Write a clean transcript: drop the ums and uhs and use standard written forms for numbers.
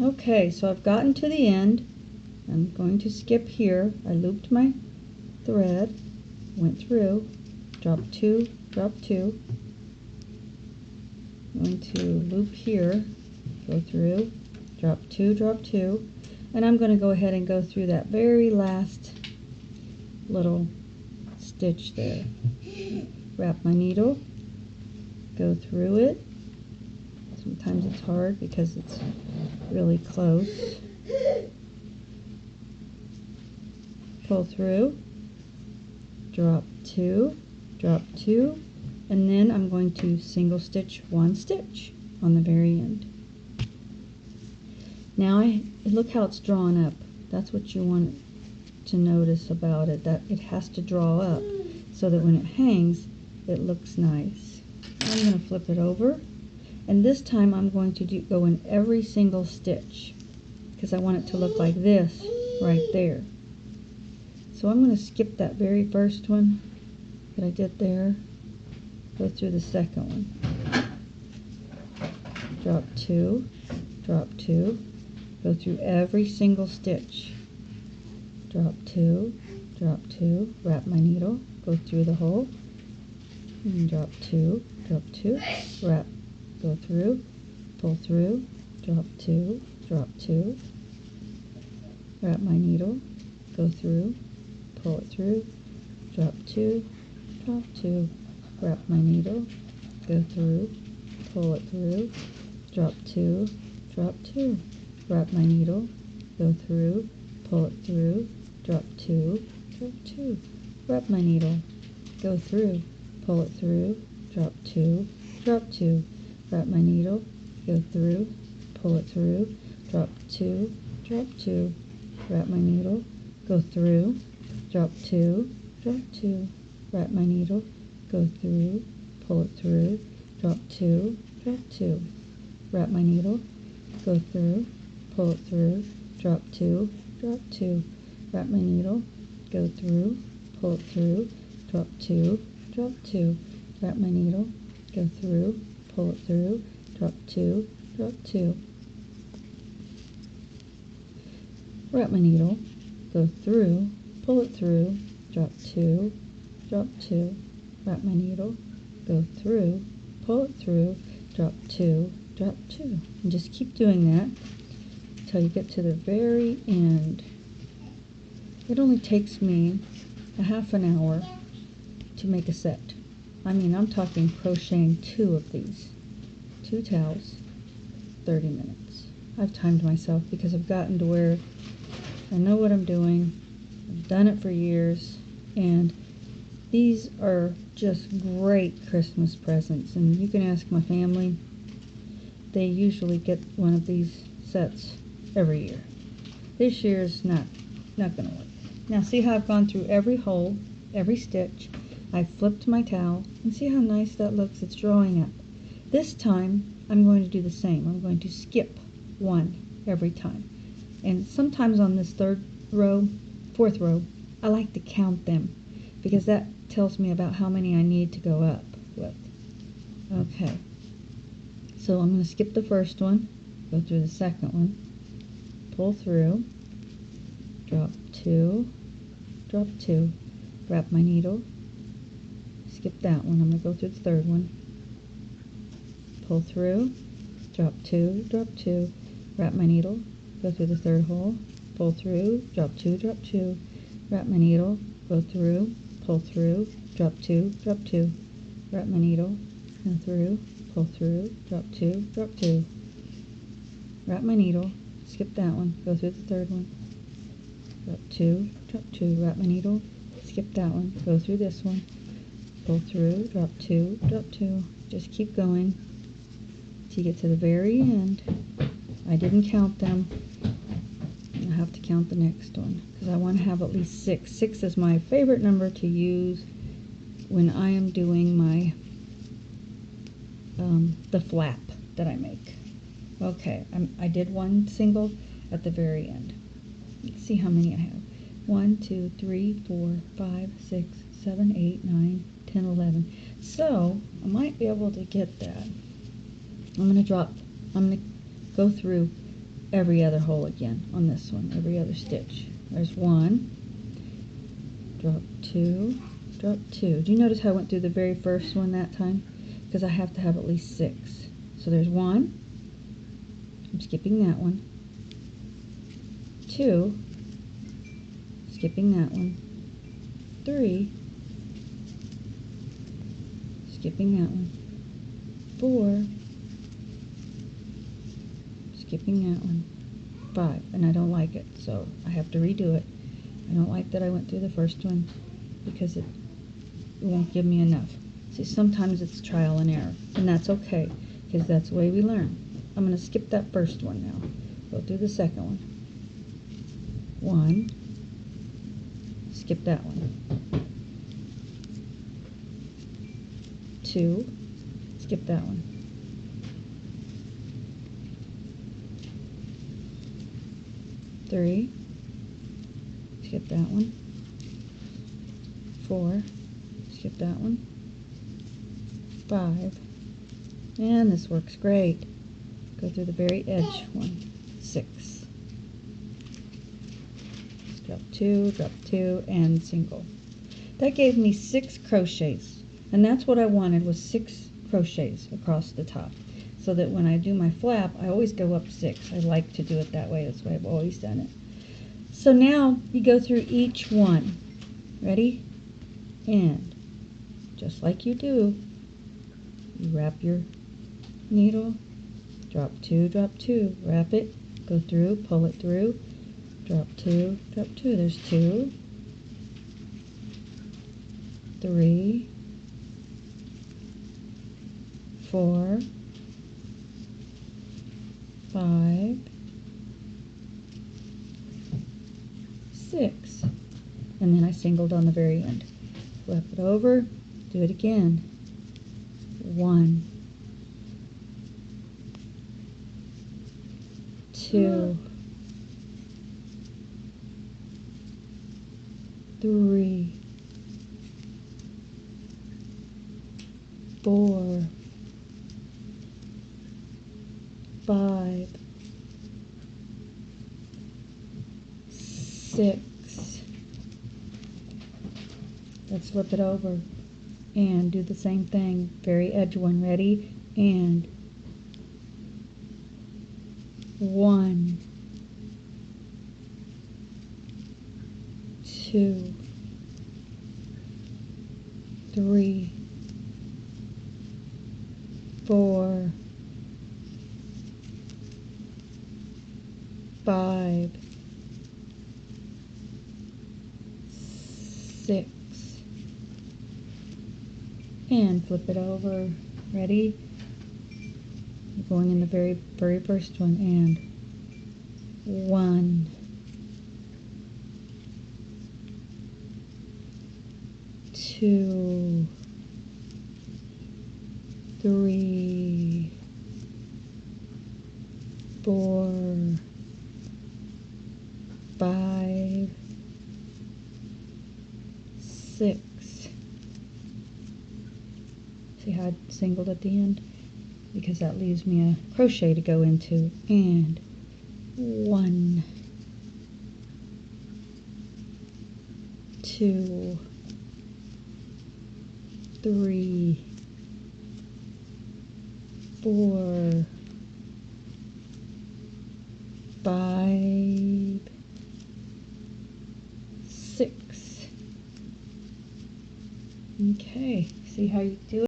Okay, so I've gotten to the end. I'm going to skip here. I looped my thread, went through, dropped 2, dropped 2. I'm going to loop here, go through, drop 2, drop 2, and I'm going to go ahead and go through that very last little stitch there. Wrap my needle, go through it. Sometimes it's hard because it's really close. Pull through, drop 2, drop 2, and then I'm going to single stitch 1 stitch on the very end. Now look how it's drawn up. That's what you want to notice about it, that it has to draw up so that when it hangs it looks nice. I'm going to flip it over, and this time I'm going to go in every single stitch because I want it to look like this right there. So I'm going to skip that very first one that I did there, go through the second one, drop 2, drop 2, go through every single stitch, drop 2, drop 2, wrap my needle, go through the hole, and drop 2, wrap, go through, pull through, drop 2, drop 2, wrap my needle, go through, pull it through, drop 2, drop 2, wrap my needle, go through, pull it through, drop 2, drop 2, wrap my needle, go through, pull it through, drop 2, drop 2, wrap my needle, go through, pull it through, drop 2, drop 2, wrap my needle, go through, pull it through, drop 2, drop 2, wrap my needle, go through, drop 2, drop 2, wrap my needle, go through, pull it through, drop 2, drop 2, wrap my needle, go through, pull it through, drop 2, drop 2, wrap my needle, go through, pull it through, drop 2, drop 2, wrap my needle, go through, pull it through, drop 2, drop 2, wrap my needle, go through, pull it through, drop 2, drop 2, wrap my needle, go through, pull it through, drop 2, drop 2, and just keep doing that until you get to the very end. It only takes me a half an hour to make a set. I mean, I'm talking crocheting 2 of these, 2 towels, 30 minutes. I've timed myself because I've gotten to where I know what I'm doing. I've done it for years, and these are just great Christmas presents. And you can ask my family. They usually get one of these sets every year. This year's not going to work. Now see how I've gone through every hole, every stitch. I flipped my towel, and see how nice that looks? It's drawing up. This time I'm going to do the same. I'm going to skip 1 every time. And sometimes on this 4th row, I like to count them because that tells me about how many I need to go up with. Okay, so I'm going to skip the first one, go through the second one, pull through, drop 2, drop 2, wrap my needle, skip that one. I'm going to go through the third one, pull through, drop 2, drop 2, wrap my needle, go through the third hole, pull through, drop 2, drop 2, wrap my needle, go through, pull through, drop 2, drop 2, wrap my needle, go through, pull through, drop 2, drop 2, wrap my needle, skip that one, go through the third one, drop 2, drop 2, wrap my needle, skip that one, go through this one, pull through, drop 2, drop 2, just keep going till you get to the very end. I didn't count them. I have to count the next one because I want to have at least 6. 6 is my favorite number to use when I am doing my the flap that I make. Okay, I did 1 single at the very end. Let's see how many I have. 1, 2, 3, 4, 5, 6, 7, 8, 9, 10, 11. So I might be able to get that. I'm going to go through every other hole again on this one, every other stitch. There's 1, drop 2, drop 2. Do you notice how I went through the very first one that time? Because I have to have at least 6. So there's 1, I'm skipping that one, 2, skipping that one, 3, skipping that one, 4, skipping that one, 5, and I don't like it, so I have to redo it. I don't like that I went through the first one because it won't give me enough. See, sometimes it's trial and error, and that's okay, because that's the way we learn. I'm going to skip that first one now. Go through the second one. 1, skip that one. 2, skip that one. 3, skip that one. 4, skip that one. 5, and this works great. Go through the very edge one. 6, drop 2, and single. That gave me 6 crochets, and that's what I wanted, was 6 crochets across the top, so that when I do my flap I always go up 6. I like to do it that way. That's the way I've always done it. So now you go through each one. Ready? And just like you do, you wrap your needle, drop 2, wrap it, go through, pull it through, drop 2, there's 2, 3, 4, 5, 6, and then I singled on the very end. Flip it over, do it again. 1, 2, 3, 4, 5, 6. Let's flip it over and do the same thing. Very edge one. Ready? And 1, 2, 3, 4, 5, 6, and flip it over. Ready? You're going in the very first one, and 1, 2, 3, 4, 5, 6. See how I singled at the end? Because that leaves me a crochet to go into. And 1, 2, 3, 4, 5, 6. Okay, see how you do it?